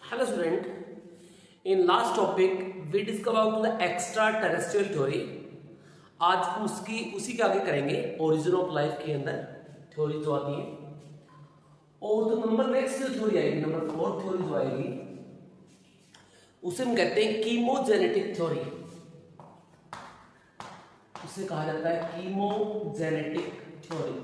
Hello student, in last topic we discussed about the extraterrestrial theory. आज उसी के आगे करेंगे ओरिजिन ऑफ लाइफ के अंदर थ्योरी जो आती है। और जो नंबर नेक्स्ट जो थ्योरी आएगी, नंबर 4 थ्योरी जो आएगी उसे हम कहते हैं कीमोजेनेटिक थ्योरी। उसे कहा जाता है कीमोजेनेटिक थ्योरी।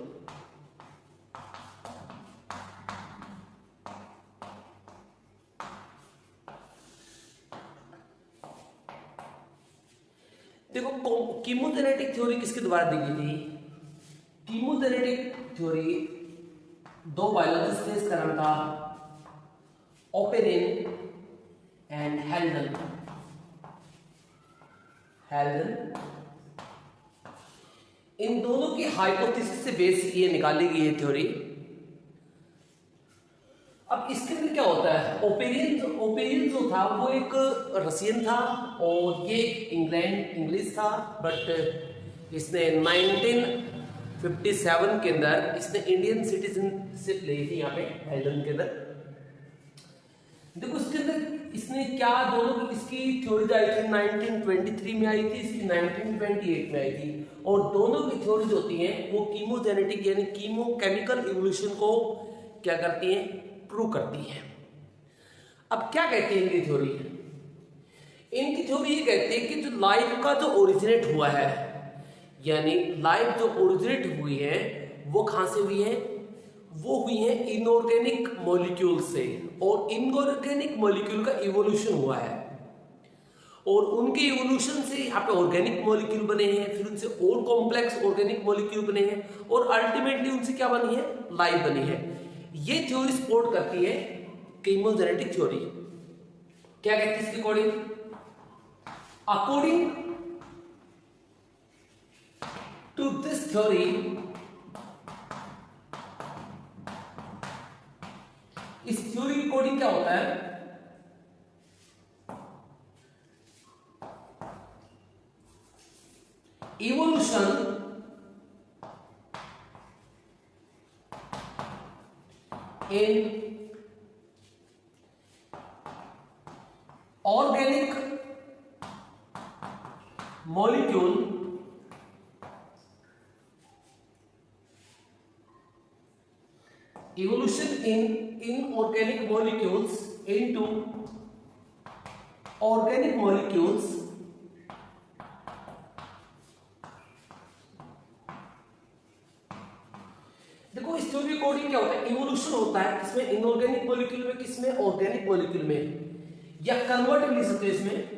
देखो कीमोजेनेटिक थ्योरी किसके द्वारा दी गई थी? कीमोजेनेटिक थ्योरी दो बायोलॉजिस्ट थे, इसका नाम था ओपेरिन एंड हेल्डन। इन दोनों की हाइपोथेसिस से बेस ये निकाली गई है थ्योरी। अब इसके अंदर क्या होता है, ओपेरिन जो था वो एक रशियन था और ये इंग्लिश था, बट इसने 1957 के अंदर इसने इंडियन सिटीजनशिप ली थी यहाँ पे हेल्डन के अंदर। देखो इसके अंदर इसने क्या दोनों इसकी थ्योरी आई थी 1923 में आई थी, इसकी 1928 में आई थी। और दोनों की थ्योरीज होती हैं वो कीमोजेनेटिक यानी कीमोकेमिकल इवोल्यूशन को क्या करती हैं, प्रूव करती है। अब क्या कहती है इनकी थ्योरी? इनकी थ्योरी ये कहती है कि जो लाइफ का जो ओरिजिनेट हुआ है, यानी लाइफ जो ओरिजिनेट हुई है वो कहां से हुई है? वो हुई है इनऑर्गेनिक मॉलिक्यूल से। और इनऑर्गेनिक मॉलिक्यूल का इवोल्यूशन हुआ है और उनके इवोल्यूशन से यहाँ पे ऑर्गेनिक मॉलिक्यूल बने हैं, फिर उनसे और कॉम्प्लेक्स ऑर्गेनिक मॉलिक्यूल बने हैं और अल्टीमेटली उनसे क्या बनी है? लाइफ बनी है। ये थ्योरी सपोर्ट करती है कीमोजेनेटिक थ्योरी। क्या कहती है इसके अकॉर्डिंग टू दिस थ्योरी, इस थ्योरी के अकॉर्डिंग क्या होता है? Evolution in organic molecule evolution in inorganic molecules into organic molecules देखो इस थ्योरी अकॉर्डिंग क्या होता है? इवोल्यूशन होता है किसमें? इनऑर्गेनिक मॉलिक्यूल में, किसमें? ऑर्गेनिक मॉलिक्यूल में। या कन्वर्ट भी सकते हैं इसमें,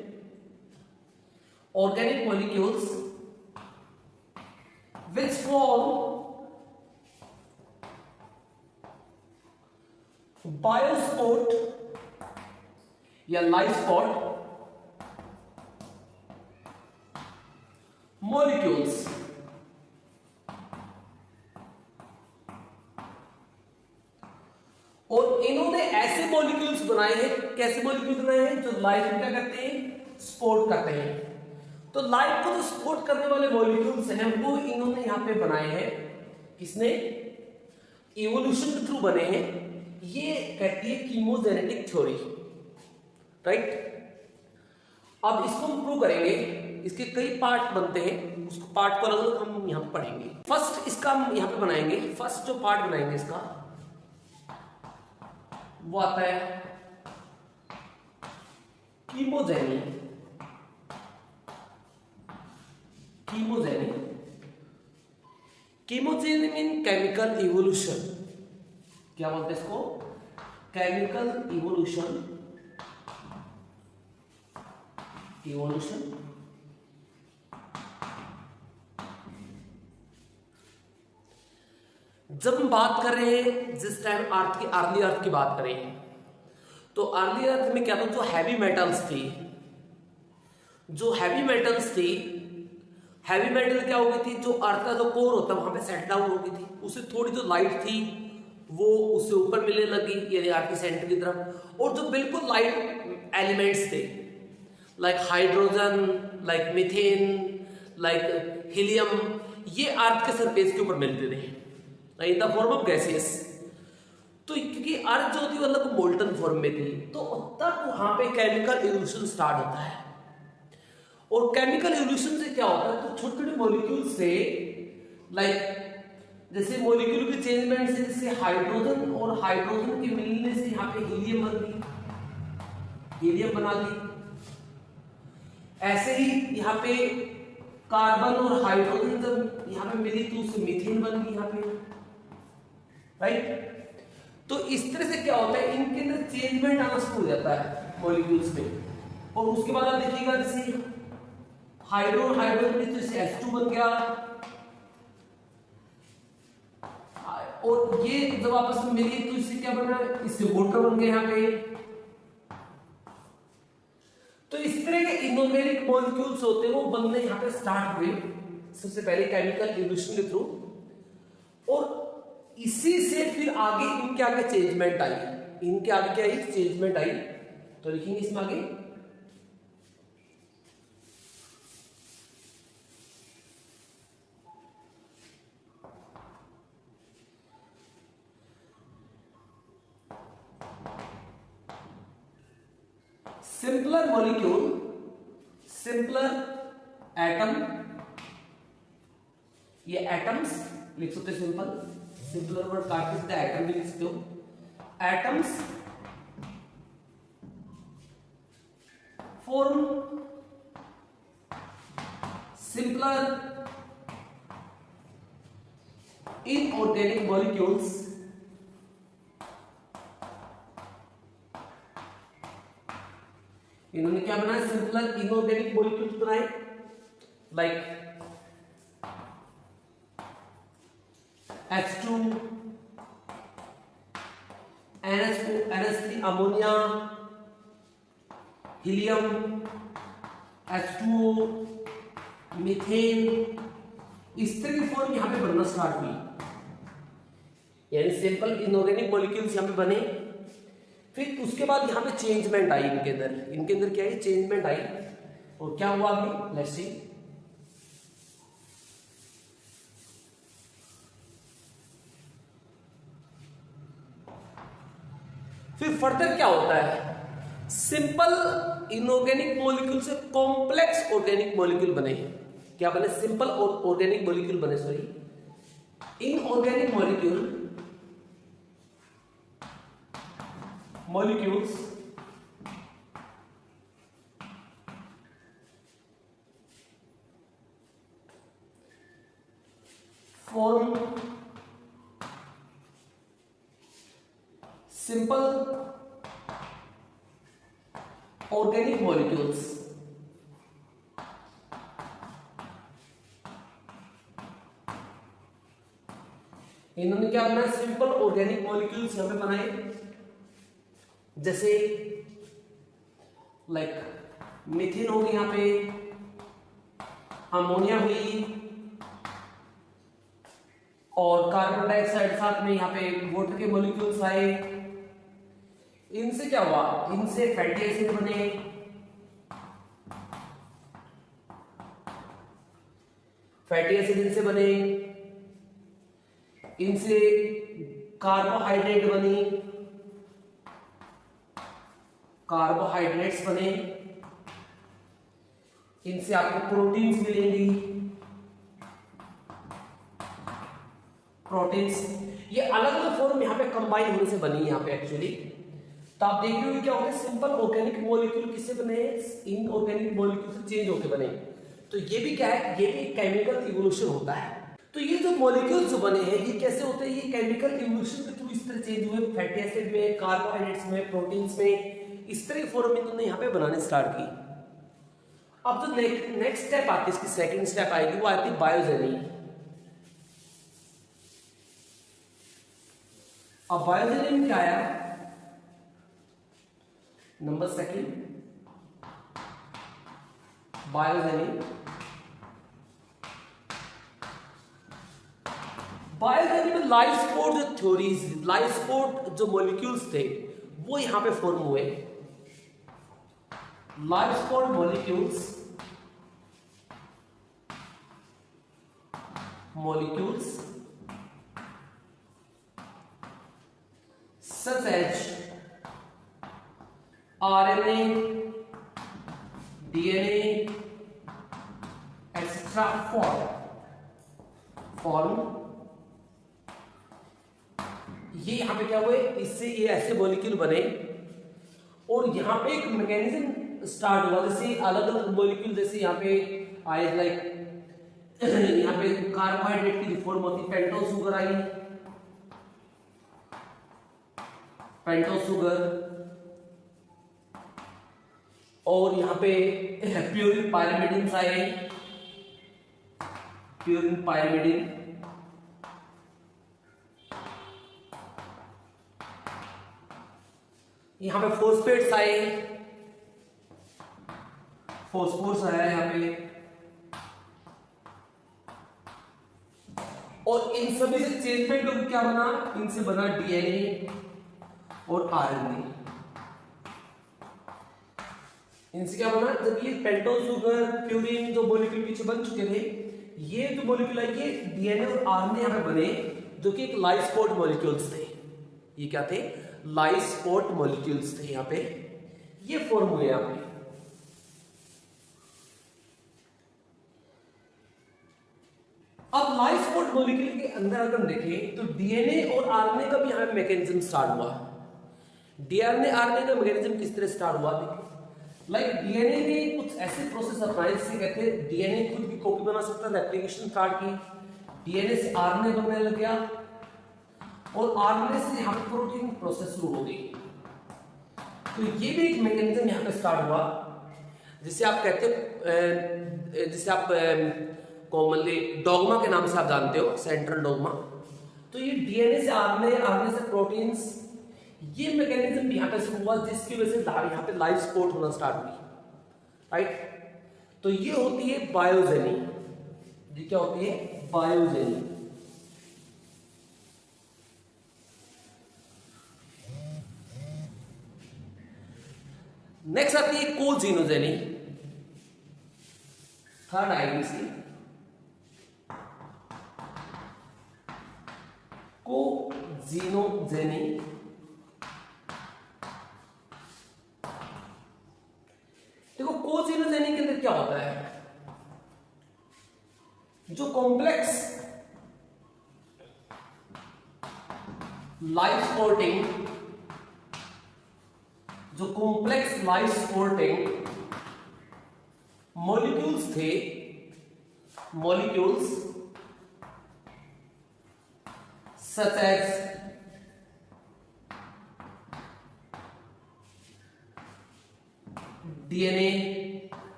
ऑर्गेनिक मॉलिक्यूल्स विच फॉर्म बायोस्पोर्ट या लाइफ स्पॉट मॉलिक्यूल्स। और इन्होंने ऐसे मॉलिक्यूल्स बनाए हैं, कैसे मॉलिक्यूल्स बनाए हैं? जो लाइफ क्या करते हैं? सपोर्ट करते हैं। तो लाइफ को जो सपोर्ट करने वाले मॉलिक्यूल्स हैं वो इन्होंने यहां पे बनाए हैं। किसने? इवोल्यूशन के थ्रू बने हैं। ये कहती है कीमोजेनेटिक थ्योरी, राइट। अब इसको हम प्रूव करेंगे। इसके कई पार्ट बनते हैं, उसको पार्ट को अलग अलग हम यहां पर पढ़ेंगे। फर्स्ट इसका हम यहां पे बनाएंगे। फर्स्ट जो पार्ट बनाएंगे इसका वो आता है कीमोजेनी। कीमोजेनी मीन केमिकल इवोल्यूशन। क्या बोलते हैं इसको? Chemical evolution. जब हम बात कर रहे हैं, जिस टाइम अर्ली अर्थ की बात करें, तो अर्ली अर्थ में क्या था? जो हैवी मेटल्स थी, हैवी मेटल क्या हो गई थी? जो अर्थ का जो कोर होता है वहां पे सेट डाउन हो गई थी। उसे थोड़ी जो लाइट थी वो उससे ऊपर मिलने लगी, यानी अर्थ के सेंटर की तरफ। और जो बिल्कुल लाइट एलिमेंट्स थे like hydrogen, like methane, like helium, ये अर्थ के सरफेस के ऊपर मिलते थे in the form of gases. तो क्योंकि अर्थ जो थी मतलब मोल्टन फॉर्म में थी, तो तब वहां पे केमिकल इवोल्यूशन स्टार्ट होता है। और केमिकल इवोल्यूशन से क्या होता है, तो छोटे छोटे मॉलिक्यूल से लाइक जैसे मॉलिक्यूल के चेंजमेंट से जैसे हाइड्रोजन और हाइड्रोजन के मिलने से यहाँ पे हीलियम बन गई, हीलियम बना दी। ऐसे ही यहाँ पे कार्बन और हाइड्रोजन जब यहाँ पे मिली तो उससे मीथेन बन गई यहाँ पे, राइट। तो इस तरह से क्या होता है, इनके अंदर चेंजमेंट आना शुरू हो जाता है मॉलिक्यूल्स में। और उसके बाद आप देखिएगा जैसे हाइड्रोजन हाइड्रोजन तो इससे H2 बन गया, और ये जब आपस में मिली तो इससे क्या बना, इससे वाटर बन गया यहाँ पे। तो इस तरह के इनऑर्गेनिक मॉलिक्यूल्स होते हैं वो बनने यहाँ पे स्टार्ट हुए सबसे पहले केमिकल इवोल्यूशन के थ्रू, और इसी से फिर आगे इनके आगे चेंजमेंट आई, इनके आगे क्या आई, चेंजमेंट आई। तो लिखेंगे इसमें आगे सिंपलर मॉलिक्यूल, सिंपलर एटम, ये एटम्स लिख सकते, सिंपल, सिंपलर वर्ड काट सकते हैं, एटम भी लिख सकते हो। Atoms form simpler inorganic molecules इन्होंने क्या बनाया, सिंपलर इनऑर्गेनिक मॉलिक्यूल्स बनाए, like H2, NH2, NH3 ammonia, helium, H2O, methane, इस तरह की फॉर्म यहां पे बनना स्टार्ट हुई, यानी सिंपल इनऑर्गेनिक मॉलिक्यूल्स यहां पे बने। फिर उसके बाद यहाँ पे चेंजमेंट आई इनके अंदर क्या है, चेंजमेंट आई, और क्या हुआ अभी लेट्स सी। फिर फर्दर क्या होता है, सिंपल इनऑर्गेनिक मॉलिक्यूल से कॉम्प्लेक्स ऑर्गेनिक मॉलिक्यूल बने हैं, क्या बने, सिंपल ऑर्गेनिक मॉलिक्यूल बने, sorry inorganic molecules form simple organic molecules, इन्होंने क्या बनाया, सिंपल ऑर्गेनिक मॉलिक्यूल्स यहां पे बनाए, जैसे लाइक मीथेन हो गई, यहां पे अमोनिया हुई, और कार्बन डाइऑक्साइड साथ में यहाँ पे वाटर के मॉलिक्यूल्स आए। इनसे क्या हुआ, इनसे फैटी एसिड बने, फैटी एसिड इनसे बने, इनसे कार्बोहाइड्रेट बनी, कार्बोहाइड्रेट्स बने, इनसे आपको प्रोटीन्स मिलेंगी, प्रोटीन्स, ये अलग अलग फॉर्म यहाँ पे कंबाइन होने से बनी है यहाँ पे एक्चुअली। तो आप देख रहे हो क्या होता है, सिंपल ऑर्गेनिक मॉलिक्यूल किससे बने, इनऑर्गेनिक मॉलिक्यूल से चेंज होकर बने। तो ये भी क्या है, ये भी केमिकल इवोल्यूशन होता है। तो ये जो मॉलिक्यूल्स जो बने हैं ये कैसे होते हैं, ये केमिकल इवोल्यूशन के थ्रू इस तरह चेंज हुए, फैटी एसिड में, कार्बोहाइड्रेट्स में, प्रोटीन्स में, इस तरह की फॉर्म इन्होंने यहाँ पे बनाने स्टार्ट की। अब जो नेक्स्ट स्टेप आती है, इसकी सेकंड स्टेप आएगी, वो आती है बायोजेनिक। अब बायोजेनिक में क्या आया, नंबर सेकंड बायोजेनिक। बायोजेनिक में लाइफ सपोर्ट जो थ्योरीज, लाइफ सपोर्ट जो मॉलिक्यूल्स थे वो यहां पे फॉर्म हुए, life support molecules such as RNA, DNA, etc. form ये यहां पे क्या हुए, इससे ये ऐसे मॉलिक्यूल बने और यहां पे एक मैकेनिज्म स्टार्ट हुआ, जैसे अलग अलग मॉलिक्यूल जैसे यहां पे आए, लाइक यहां पे कार्बोहाइड्रेट की फॉर्म होती, pentose sugar I, pentose sugar, और यहां पे प्यूरिन पायरिमिडिन आए, प्यूरिन पायरिमिडिन, यहां पे फॉस्फेट्स आए, फॉस्फोरस आया यहां पे, और इन सभी से चेंजमेंट होकर क्या बना, इनसे बना डीएनए और आरएनए। इनसे क्या बना, जब ये पेंटोस शुगर, प्यूरिन जो मॉलिक्यूल पीछे बन चुके थे, ये जो मॉलिक्यूल है ये डीएनए और आरएनए यहां पे बने, जो कि एक लाइसोपोर्ट मॉलिक्यूल्स थे। ये क्या थे, लाइसोपोर्ट मॉलिक्यूल्स थे, यहां पे ये फॉर्म हुए यहां पे। अब लाइसोपोर्ट मॉलिक्यूल के अंदर अगर हम देखें तो डीएनए और आरएनए का भी यहां पे मैकेनिज्म स्टार्ट हुआ। डीएनए आरएनए का मैकेनिज्म किस तरह स्टार्ट हुआ, देखिए लाइक डीएनए ने कुछ ऐसे प्रोसेस अपनाए जिसे कहते हैं डीएनए खुद की कॉपी बना सकता है, रेप्लिकेशन स्टार्ट की, डीएनए से आरएनए बनने लग गया और आरएनए से यहां पे प्रोटीन प्रोसेस शुरू हो गई। तो ये भी एक मैकेनिज्म यहां पे स्टार्ट हुआ, जिसे आप कहते हैं, जिसे आप कॉमनली डॉगमा के नाम से आप जानते हो, सेंट्रल डॉगमा। तो ये डीएनए से आरएनए, आरएनए से प्रोटीन्स, ये मैकेनिज्म यहां पे शुरू हुआ, जिसकी वजह से यहां पे लाइफ सपोर्ट होना स्टार्ट हुई, राइट। तो ये होती है बायोजेनी, ये क्या होती है, बायोजेनी। नेक्स्ट आती है कोजीनोजेनी, थर्ड आईडीसी, कोजीनोजेनी। देखो कोजीनोजेनी के अंदर क्या होता है, जो कॉम्प्लेक्स लाइफ सपोर्टिंग, जो कॉम्प्लेक्स लाइफ सपोर्टिंग मॉलिक्यूल्स थे, मॉलिक्यूल्स सच एज डीएनए,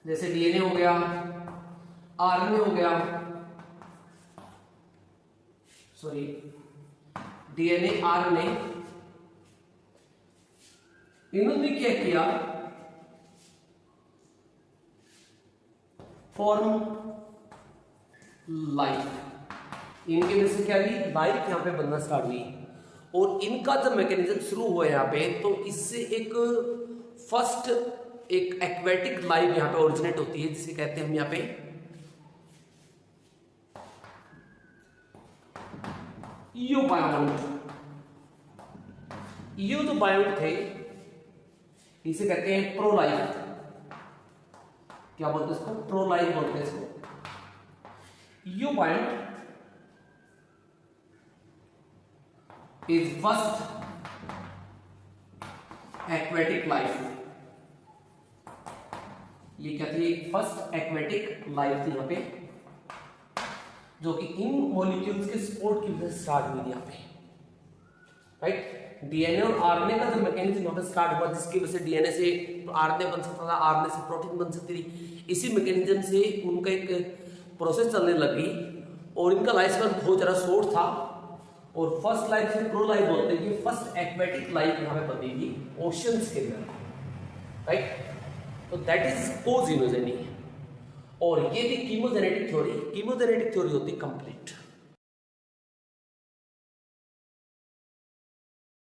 जैसे डीएनए हो गया, आरएनए हो गया, सॉरी डीएनए आरएनए, इन्होंने क्या किया, फॉर्म लाइफ। इनके वजह से क्या हुई, लाइफ यहां पे बनना स्टार्ट हुई। और इनका जब मैकेनिज्म शुरू हुआ यहां पे, तो इससे एक फर्स्ट एक एक्वेटिक लाइफ यहां पे ओरिजिनेट होती है, जिसे कहते हैं हम यहां पे ईओबायोन्ट। ईओ जो बायोन्ट थे, इसे कहते हैं प्रोलाइफ। क्या बोलते हैं इसको, प्रोलाइफ बोलते हैं इसको। ईओबायोन्ट इज फर्स्ट एक्वेटिक लाइफ। ये क्या थी, फर्स्ट एक्वेटिक लाइफ थी यहां पे, जो कि इन मॉलिक्यूल्स के सपोर्ट की वजह से स्टार्ट हुई थी यहां पे, राइट। डीएनए और आरएनए का जो मैकेनिज्म यहां पे स्टार्ट हुआ, जिसकी वजह से डीएनए से आरएनए बन सकता था, आरएनए से प्रोटीन बन सकती थी, इसी मैकेनिज्म से उनका एक प्रोसेस चलने लगी और इनका लाइफ स्पैन बहुत ज्यादा शॉर्ट था। और फर्स्ट लाइफ से प्रो लाइफ बोलते हैं, ये फर्स्ट एक्वेटिक लाइफ यहां पे बनी थी ओशियंस के अंदर, राइट। तो दैट इज कोजीनोजेनी। और ये थी कीमोजेनेटिक थ्योरी। कीमोजेनेटिक थ्योरी होती कंप्लीट।